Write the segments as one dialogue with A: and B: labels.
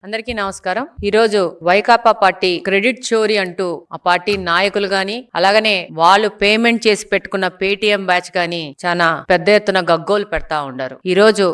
A: అందరికీ నమస్కారం. ఈరోజు వైకాపా పార్టీ క్రెడిట్ చోరీ అంటూ ఆ పార్టీ నాయకులు గాని అలాగనే వాళ్ళు పేమెంట్ చేసి పెట్టుకున్న పేటిఎం బ్యాచ్ గాని చాలా పెద్ద ఎత్తున గగ్గోలు పెడతా ఉండారు. ఈ రోజు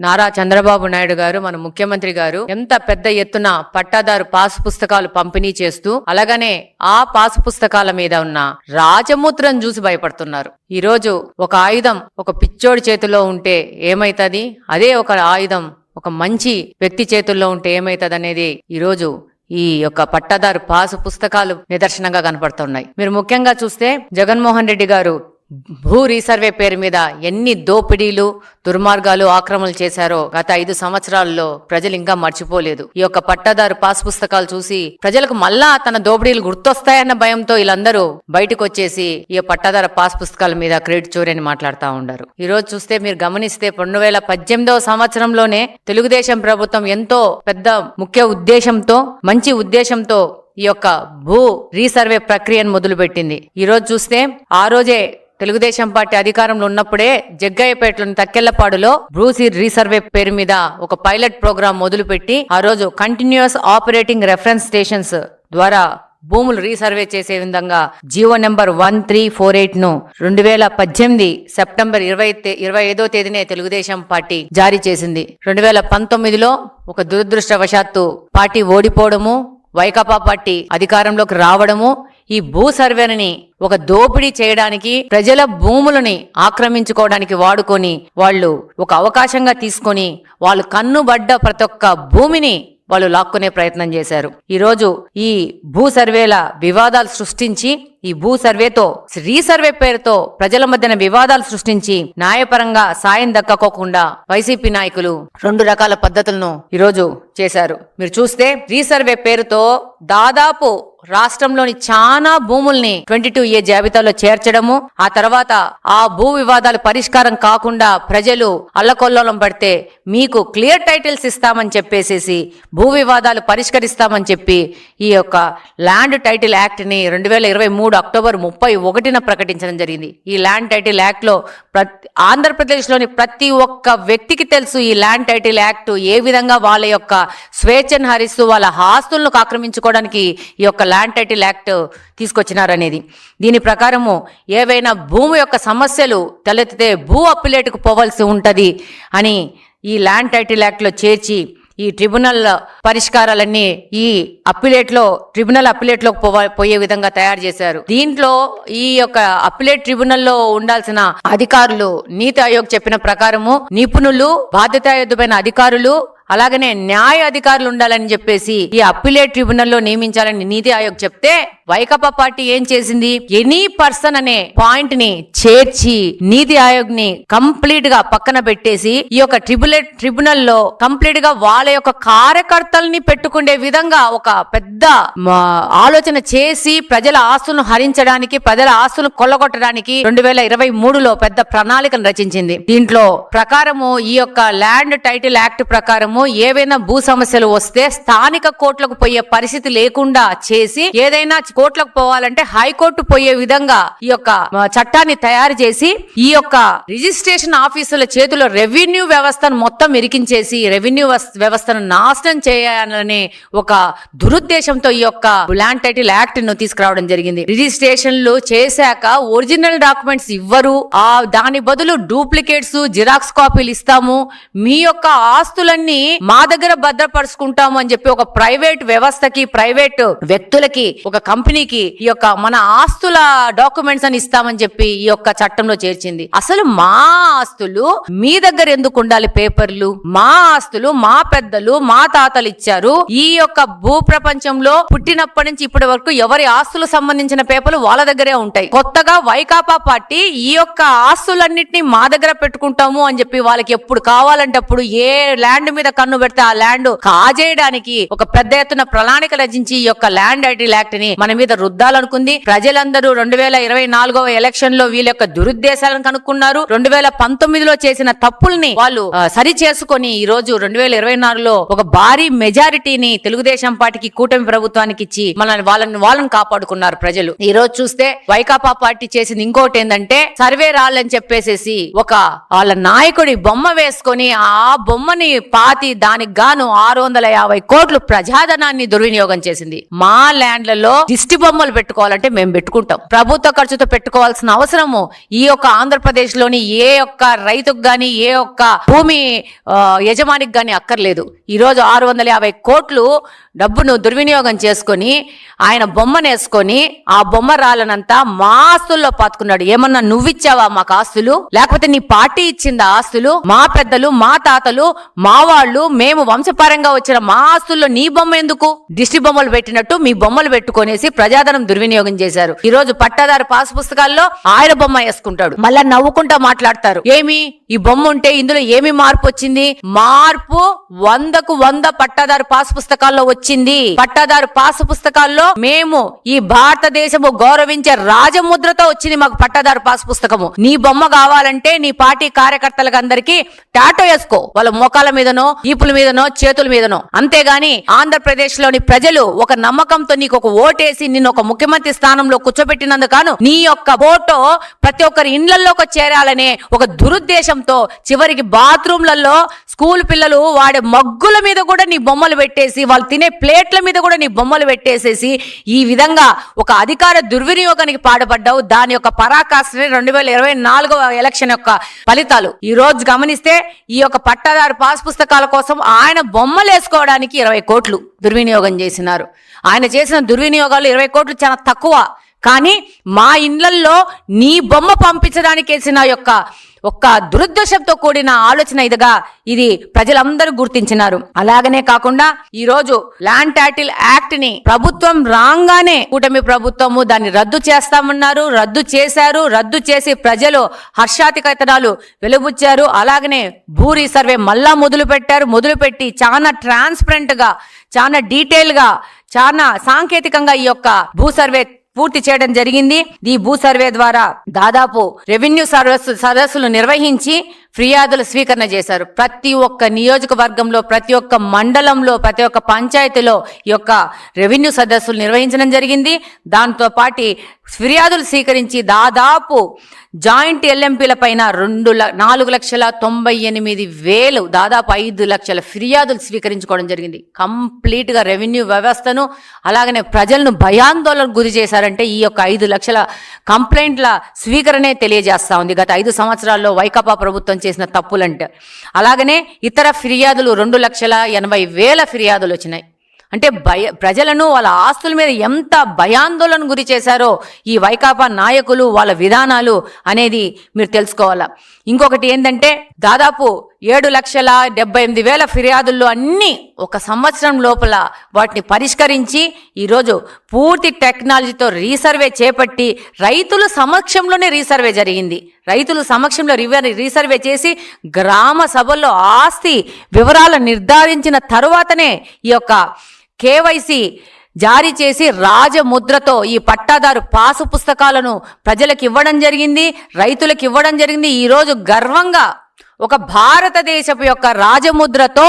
A: నారా చంద్రబాబు నాయుడు గారు మన ముఖ్యమంత్రి గారు ఎంత పెద్ద ఎత్తున పట్టాదారు పాసు పుస్తకాలు పంపిణీ చేస్తూ అలాగనే ఆ పాసు పుస్తకాల మీద ఉన్న రాజముద్రను చూసి భయపడుతున్నారు. ఈ రోజు ఒక ఆయుధం ఒక పిచ్చోడి చేతిలో ఉంటే ఏమైతది, అదే ఒక ఆయుధం ఒక మంచి వ్యక్తి చేతుల్లో ఉంటే ఏమైతుంది అనేది ఈరోజు ఈ యొక్క పట్టాదారు పాసు పుస్తకాలు నిదర్శనంగా కనపడుతున్నాయి. మీరు ముఖ్యంగా చూస్తే జగన్మోహన్ రెడ్డి గారు భూ రీసర్వే పేరు మీద ఎన్ని దోపిడీలు దుర్మార్గాలు ఆక్రమణలు చేశారో గత 5 సంవత్సరాల్లో ప్రజలు ఇంకా మర్చిపోలేదు. ఈ యొక్క పట్టాదారు పాస్ పుస్తకాలు చూసి ప్రజలకు మళ్ళా తన దోపిడీలు గుర్తొస్తాయన్న భయంతో వీళ్ళందరూ బయటకు వచ్చేసి ఈ పట్టాదారు పాస్ పుస్తకాల మీద క్రెడిట్ చోరీ అని మాట్లాడుతూ ఉండారు. ఈ రోజు చూస్తే మీరు గమనిస్తే 2018వ సంవత్సరంలోనే తెలుగుదేశం ప్రభుత్వం ఎంతో పెద్ద ముఖ్య ఉద్దేశంతో మంచి ఉద్దేశంతో ఈ యొక్క భూ రీసర్వే ప్రక్రియను మొదలుపెట్టింది. ఈ రోజు చూస్తే ఆ రోజే తెలుగుదేశం పార్టీ అధికారంలో ఉన్నప్పుడే జగ్గయ్యపేటలోని తక్కెళ్లపాడులో భూ రీసర్వే పేరు మీద ఒక పైలట్ ప్రోగ్రాం మొదలుపెట్టి ఆ రోజు కంటిన్యూస్ ఆపరేటింగ్ రెఫరెన్స్ స్టేషన్స్ ద్వారా భూములు రీసర్వే చేసే విధంగా జీవో నెంబర్ 1348 ను 2018 సెప్టెంబర్ 25వ తేదీనే తెలుగుదేశం పార్టీ జారీ చేసింది. 2019లో ఒక దురదృష్టవశాత్తు పార్టీ ఓడిపోవడము, వైకాపా పార్టీ అధికారంలోకి రావడము, ఈ భూ సర్వేని ఒక దోపిడీ చేయడానికి ప్రజల భూములని ఆక్రమించుకోవడానికి వాడుకొని వాళ్ళు ఒక అవకాశంగా తీసుకొని వాళ్ళు కన్నుబడ్డ ప్రతి ఒక్క భూమిని వాళ్ళు లాక్కునే ప్రయత్నం చేశారు. ఈరోజు ఈ భూ సర్వేల వివాదాలు సృష్టించి ఈ భూ సర్వేతో రీసర్వే పేరుతో ప్రజల మధ్యన వివాదాలు సృష్టించి న్యాయపరంగా సాయం దక్కకోకుండా వైసీపీ నాయకులు 2 రకాల పద్ధతులను ఈరోజు చేశారు. మీరు చూస్తే రీసర్వే పేరుతో దాదాపు రాష్ట్రంలోని చాలా భూముల్ని 22A జాబితాలో చేర్చడము, ఆ తర్వాత ఆ భూ వివాదాలు పరిష్కారం కాకుండా ప్రజలు అల్లకొల్లోలం పడితే మీకు క్లియర్ టైటిల్స్ ఇస్తామని చెప్పేసేసి భూ వివాదాలు పరిష్కరిస్తామని చెప్పి ఈ యొక్క ల్యాండ్ టైటిల్ యాక్ట్ ని 2023 అక్టోబర్ 31న ప్రకటించడం జరిగింది. ఈ ల్యాండ్ టైటిల్ యాక్ట్ లో ఆంధ్రప్రదేశ్లోని ప్రతి ఒక్క వ్యక్తికి తెలుసు ఈ ల్యాండ్ టైటిల్ యాక్ట్ ఏ విధంగా వాళ్ళ యొక్క స్వేచ్ఛను హరిస్తూ వాళ్ళ ఆస్తులను ఆక్రమించుకోవడానికి ఈ యొక్క ల్యాండ్ టైటిల్ యాక్ట్ తీసుకొచ్చినారనేది. దీని ప్రకారము ఏవైనా భూమి యొక్క సమస్యలు తలెత్తితే భూ అప్పిలేటుకు పోవాల్సి ఉంటది అని ఈ ల్యాండ్ టైటిల్ యాక్ట్ లో చేర్చి ఈ ట్రిబ్యునల్ పరిష్కారాలన్నీ ఈ ట్రిబ్యునల్ అప్పిలేట్ లోకి పోయే విధంగా తయారు చేశారు. దీంట్లో ఈ యొక్క అప్పిలేట్ ట్రిబ్యునల్ లో ఉండాల్సిన అధికారులు నీతి ఆయోగ్ చెప్పిన ప్రకారము నిపుణులు, బాధ్యతాయుతమైన అధికారులు అలాగనే న్యాయ అధికారులు ఉండాలని చెప్పేసి ఈ అప్పిలేట్ ట్రిబ్యునల్ లో నియమించాలని నీతి ఆయోగ్ చెప్తే వైకాపా పార్టీ ఏం చేసింది, ఎనీ పర్సన్ అనే పాయింట్ ని చేర్చి నీతి ఆయోగ్ ని కంప్లీట్ గా పక్కన పెట్టేసి ఈ యొక్క ట్రిబ్యునల్ లో కంప్లీట్ గా వాళ్ళ యొక్క కార్యకర్తల్ని పెట్టుకునే విధంగా ఒక పెద్ద ఆలోచన చేసి ప్రజల ఆస్తులను హరించడానికి, ప్రజల ఆస్తులను కొల్లగొట్టడానికి 2023లో పెద్ద ప్రణాళికను రచించింది. దీంట్లో ప్రకారము ఈ యొక్క ల్యాండ్ టైటిల్ యాక్ట్ ప్రకారము ఏవైనా భూ సమస్యలు వస్తే స్థానిక కోర్టులకు పోయే పరిస్థితి లేకుండా చేసి, ఏదైనా కోర్టులకు పోవాలంటే హైకోర్టు పోయే విధంగా ఈ యొక్క చట్టాన్ని తయారు చేసి ఈ యొక్క రిజిస్ట్రేషన్ ఆఫీసుల చేతిలో రెవెన్యూ వ్యవస్థను మొత్తం ఇరికించేసి రెవెన్యూ వ్యవస్థను నాశనం చేయాలనే ఒక దురుద్దేశంతో ఈ యొక్క ల్యాండ్ టైటిల్ యాక్ట్ ను తీసుకురావడం జరిగింది. రిజిస్ట్రేషన్లు చేశాక ఒరిజినల్ డాక్యుమెంట్స్ ఇవ్వరు, దాని బదులు డూప్లికేట్స్, జిరాక్స్ కాపీలు ఇస్తాము, మీ యొక్క ఆస్తులన్నీ మా దగ్గర భద్రపరుచుకుంటాము అని చెప్పి ఒక ప్రైవేట్ వ్యవస్థకి, ప్రైవేట్ వ్యక్తులకి, ఒక కంపెనీకి ఈ యొక్క మన ఆస్తుల డాక్యుమెంట్స్ అని ఇస్తామని చెప్పి ఈ యొక్క చట్టంలో చేర్చింది. అసలు మా ఆస్తులు మీ దగ్గర ఎందుకు ఉండాలి? పేపర్లు మా ఆస్తులు మా పెద్దలు మా తాతలు ఇచ్చారు. ఈ యొక్క భూ ప్రపంచంలో పుట్టినప్పటి నుంచి ఇప్పటి వరకు ఎవరి ఆస్తులు సంబంధించిన పేపర్లు వాళ్ళ దగ్గరే ఉంటాయి. కొత్తగా వైకాపా పార్టీ ఈ యొక్క ఆస్తులన్నింటినీ మా దగ్గర పెట్టుకుంటాము అని చెప్పి వాళ్ళకి ఎప్పుడు కావాలంటే అప్పుడు ఏ ల్యాండ్ మీద కన్ను పెడితే ఆ ల్యాండ్ కాజేయడానికి ఒక పెద్ద ఎత్తున ప్రణాళిక రచించి ఈ యొక్క ల్యాండ్ టైటిల్ యాక్ట్ ని మన దాని మీద రుద్దాలనుకుంది. ప్రజలందరూ 2024 ఎలక్షన్ లో వీళ్ళ యొక్క దురుద్దేశాలను కనుక్కున్నారు. 2019లో చేసిన తప్పుల్ని వాళ్ళు సరి చేసుకొని ఈ రోజు 2024లో ఒక భారీ మెజారిటీని తెలుగుదేశం పార్టీకి, కూటమి ప్రభుత్వానికి ఇచ్చి వాళ్ళని కాపాడుకున్నారు ప్రజలు. ఈ రోజు చూస్తే వైకాపా పార్టీ చేసింది ఇంకోటి ఏంటంటే సర్వే రాళ్ళని చెప్పేసేసి ఒక వాళ్ళ నాయకుడి బొమ్మ వేసుకొని ఆ బొమ్మని పాతి దానికి గాను 650 కోట్లు ప్రజాధనాన్ని దుర్వినియోగం చేసింది. మా ల్యాండ్లలో దిష్టి బొమ్మలు పెట్టుకోవాలంటే మేము పెట్టుకుంటాం. ప్రభుత్వ ఖర్చుతో పెట్టుకోవాల్సిన అవసరము ఈ యొక్క ఆంధ్రప్రదేశ్ లోని ఏ ఒక్క రైతుకు గాని, ఏ ఒక్క భూమి యజమానికి గాని అక్కర్లేదు. ఈ రోజు 650 కోట్లు డబ్బును దుర్వినియోగం చేసుకొని ఆయన బొమ్మనేసుకొని ఆ బొమ్మ రాళ్ళనంతా మా ఆస్తుల్లో పాతుకున్నాడు. ఏమన్నా నువ్విచ్చావా మాకు ఆస్తులు? లేకపోతే నీ పార్టీ ఇచ్చిందా ఆస్తులు? మా పెద్దలు, మా తాతలు, మా వాళ్ళు, మేము వంశపరంగా వచ్చిన మా ఆస్తుల్లో నీ బొమ్మ ఎందుకు? దిష్టి బొమ్మలు పెట్టినట్టు మీ బొమ్మలు పెట్టుకునేసి ప్రజాధనం దుర్వినియోగం చేశారు. ఈ రోజు పట్టాదారు పాస్ పుస్తకాల్లో ఆయన బొమ్మ వేసుకుంటాడు. మళ్ళా నవ్వుకుంటా మాట్లాడతారు. ఏమి ఈ బొమ్మ ఉంటే ఇందులో ఏమి మార్పు వచ్చింది? మార్పు 100కు 100 పట్టాదారు పాస్ పుస్తకాల్లో వచ్చింది. పట్టాదారు పాస్ పుస్తకాల్లో మేము ఈ భారతదేశము గౌరవించే రాజముద్రతో వచ్చింది మాకు పట్టాదారు పాస్ పుస్తకము. నీ బొమ్మ కావాలంటే నీ పార్టీ కార్యకర్తలకు అందరికి టాటో వేసుకో, వాళ్ళ మోకాల మీదనో, ఈపుల మీదనో, చేతుల మీదనో. అంతేగాని ఆంధ్రప్రదేశ్ లోని ప్రజలు ఒక నమ్మకంతో నీకు ఒక ఓటేసి నిన్ను ఒక ముఖ్యమంత్రి స్థానంలో కూర్చోబెట్టినందుకు నీ యొక్క ఫోటో ప్రతి ఒక్కరి ఇండ్లలోకి చేరాలనే ఒక దురుద్దేశంతో చివరికి బాత్రూంలలో స్కూల్ పిల్లలు వాడే మగ్గుల మీద కూడా నీ బొమ్మలు పెట్టేసి, వాళ్ళు తినే ప్లేట్ల మీద కూడా నీ బొమ్మలు పెట్టేసేసి ఈ విధంగా ఒక అధికార దుర్వినియోగానికి పాడుపడ్డావు. దాని యొక్క పరాకాష్ఠనే 2024 ఎలక్షన్ యొక్క ఫలితాలు. ఈ రోజు గమనిస్తే ఈ యొక్క పట్టాదారు పాస్ పుస్తకాల కోసం ఆయన బొమ్మలు వేసుకోవడానికి 20 కోట్లు దుర్వినియోగం చేసినారు. ఆయన చేసిన దుర్వినియోగాలు 20 కోట్లు చాలా తక్కువ. కానీ మా ఇండ్లల్లో నీ బొమ్మ పంపించడానికి వేసిన యొక్క ఒక్క దురుద్దేశంతో కూడిన ఆలోచన ఇది ప్రజలందరూ గుర్తించినారు. అలాగనే కాకుండా ఈ రోజు ల్యాండ్ టైటిల్ యాక్ట్ ని ప్రభుత్వం రాగానే కూటమి ప్రభుత్వము దాన్ని రద్దు చేస్తామన్నారు, రద్దు చేశారు. రద్దు చేసి ప్రజలు హర్షాతికతనాలు వెలుబుచ్చారు. అలాగనే భూ రీసర్వే మళ్ళా మొదలుపెట్టి చాలా ట్రాన్స్పరెంట్ గా, చాలా డీటెయిల్ గా, చాలా సాంకేతికంగా ఈ యొక్క భూ సర్వే పూర్తి చేయడం జరిగింది. ఈ భూ సర్వే ద్వారా దాదాపు రెవెన్యూ సదస్సులు నిర్వహించి ఫిర్యాదుల స్వీకరణ చేశారు. ప్రతి ఒక్క నియోజకవర్గంలో, ప్రతి ఒక్క మండలంలో, ప్రతి ఒక్క పంచాయతీలో ఈ యొక్క రెవెన్యూ సదస్సులు నిర్వహించడం జరిగింది. దాంతో పాటు ఫిర్యాదులు స్వీకరించి దాదాపు జాయింట్ ఎల్ఎంపీల పైన 4,98,000 దాదాపు 5 లక్షల ఫిర్యాదులు స్వీకరించుకోవడం జరిగింది. కంప్లీట్ గా రెవెన్యూ వ్యవస్థను అలాగనే ప్రజలను భయాందోళనకు గురి చేశారంటే ఈ యొక్క 5 లక్షల కంప్లైంట్ల స్వీకరణే తెలియజేస్తా ఉంది గత 5 సంవత్సరాల్లో వైకాపా ప్రభుత్వం చేసిన తప్పులంటే. అలాగనే ఇతర ఫిర్యాదులు 2,80,000 ఫిర్యాదులు వచ్చినాయి. అంటే ప్రజలను వాళ్ళ ఆస్తుల మీద ఎంత భయాందోళన గురి చేశారో ఈ వైకాపా నాయకులు, వాళ్ళ విధానాలు అనేది మీరు తెలుసుకోవాలా. ఇంకొకటి ఏంటంటే దాదాపు 7,78,000 ఫిర్యాదుల్లో అన్ని ఒక సంవత్సరం లోపల వాటిని పరిష్కరించి ఈరోజు పూర్తి టెక్నాలజీతో రీసర్వే చేపట్టి రైతుల సమక్షంలోనే రీసర్వే జరిగింది. రైతుల సమక్షంలో రీసర్వే చేసి గ్రామ సభల్లో ఆస్తి వివరాలు నిర్ధారించిన తరువాతనే ఈ యొక్క కేవైసీ జారీ చేసి రాజముద్రతో ఈ పట్టాదారు పాసు పుస్తకాలను ప్రజలకు ఇవ్వడం జరిగింది, రైతులకు ఇవ్వడం జరిగింది. ఈరోజు గర్వంగా ఒక భారతదేశపు యొక్క రాజముద్రతో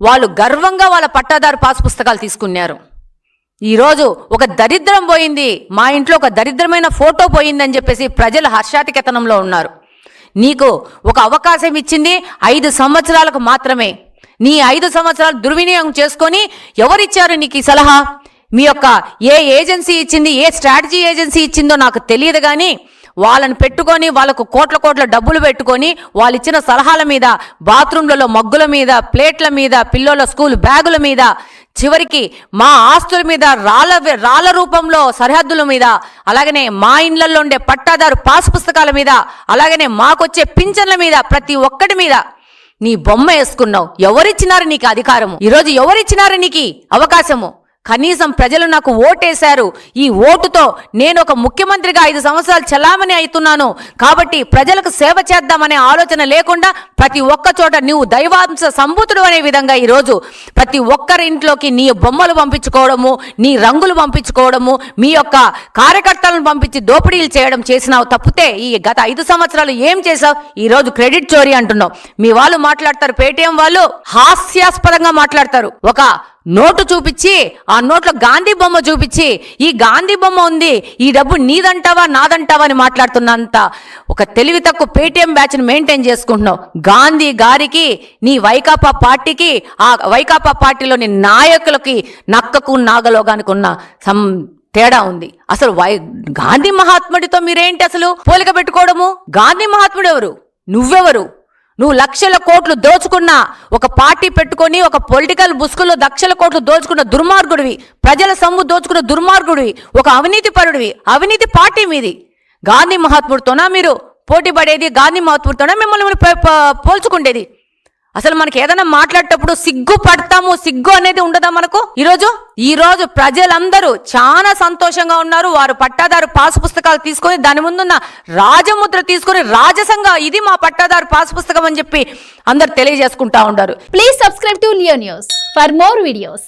A: వాళ్ళు గర్వంగా వాళ్ళ పట్టాదారు పాసు పుస్తకాలు తీసుకున్నారు. ఈరోజు ఒక దరిద్రం పోయింది, మా ఇంట్లో ఒక దరిద్రమైన ఫోటో పోయిందని చెప్పేసి ప్రజలు హర్షాతికేతనంలో ఉన్నారు. నీకు ఒక అవకాశం ఇచ్చింది 5 సంవత్సరాలకు మాత్రమే. నీ 5 సంవత్సరాలు దుర్వినియోగం చేసుకొని ఎవరిచ్చారు నీకు ఈ సలహా? మీ యొక్క ఏ ఏజెన్సీ ఇచ్చింది, ఏ స్ట్రాటజీ ఏజెన్సీ ఇచ్చిందో నాకు తెలియదు. కానీ వాళ్ళని పెట్టుకొని వాళ్ళకు కోట్ల డబ్బులు పెట్టుకొని వాళ్ళు ఇచ్చిన సలహాల మీద, బాత్రూంలలో మగ్గుల మీద, ప్లేట్ల మీద, పిల్లల స్కూల్ బ్యాగుల మీద, చివరికి మా ఆస్తుల మీద రాళ్ల రూపంలో సరిహద్దుల మీద, అలాగనే మా ఇండ్లలో ఉండే పట్టాదారు పాస్ పుస్తకాల మీద, అలాగనే మాకొచ్చే పింఛన్ల మీద, ప్రతి ఒక్కటి మీద నీ బొమ్మ వేసుకున్నావు. ఎవరిచ్చినారు నీకు అధికారము? ఈరోజు ఎవరిచ్చినారు నీకు అవకాశము? కనీసం ప్రజలు నాకు ఓటేశారు, ఈ ఓటుతో నేను ఒక ముఖ్యమంత్రిగా 5 సంవత్సరాలు చలామణి అవుతున్నాను కాబట్టి ప్రజలకు సేవ చేద్దామనే ఆలోచన లేకుండా ప్రతి ఒక్క చోట నువ్వు దైవాంశ సంభూతుడు అనే విధంగా ఈరోజు ప్రతి ఒక్కరి ఇంట్లోకి నీ బొమ్మలు పంపించుకోవడము, నీ రంగులు పంపించుకోవడము, మీ యొక్క కార్యకర్తలను పంపించి దోపిడీలు చేయడం చేసినావు తప్పితే ఈ గత 5 సంవత్సరాలు ఏం చేసావు? ఈ రోజు క్రెడిట్ చోరీ అంటున్నావు. మీ వాళ్ళు మాట్లాడతారు, పేటీఎం వాళ్ళు హాస్యాస్పదంగా మాట్లాడతారు. ఒక నోటు చూపించి ఆ నోట్లో గాంధీ బొమ్మ చూపించి ఈ గాంధీ బొమ్మ ఉంది, ఈ డబ్బు నీదంటావా నాదంటావా అని మాట్లాడుతున్నంత ఒక తెలివి తక్కువ పేటీఎం బ్యాచ్ని మెయింటైన్ చేసుకుంటున్నావు. గాంధీ గారికి, నీ వైకాపా పార్టీకి, ఆ వైకాపా పార్టీలోని నాయకులకి నక్కకు నాగలోగానికి ఉన్న తేడా ఉంది. అసలు గాంధీ మహాత్ముడితో మీరేంటి అసలు పోలిక పెట్టుకోవడము? గాంధీ మహాత్ముడు ఎవరు? నువ్వెవరు? నువ్వు లక్షల కోట్లు దోచుకున్న ఒక పార్టీ పెట్టుకొని ఒక పొలిటికల్ బుస్కుల్లో లక్షల కోట్లు దోచుకున్న దుర్మార్గుడివి, ప్రజల సొమ్ము దోచుకున్న దుర్మార్గుడివి, ఒక అవినీతి పరుడివి. అవినీతి పార్టీ మీది. గాంధీ మహాత్ముడితోనా మీరు పోటీ పడేది? గాంధీ మహాత్ముడితోనా మిమ్మల్ని పోల్చుకుండేది? అసలు మనకి ఏదైనా మాట్లాడేటప్పుడు సిగ్గు పడతాము, సిగ్గు అనేది ఉండదా మనకు? ఈ రోజు ప్రజలందరూ చాలా సంతోషంగా ఉన్నారు. వారు పట్టాదారు పాసు పుస్తకాలు తీసుకొని దాని ముందున్న రాజముద్ర తీసుకొని రాజసంగా ఇది మా పట్టాదారు పాసు పుస్తకం అని చెప్పి అందరు తెలియజేసుకుంటా ఉన్నారు.
B: Please subscribe to Leo news for more videos.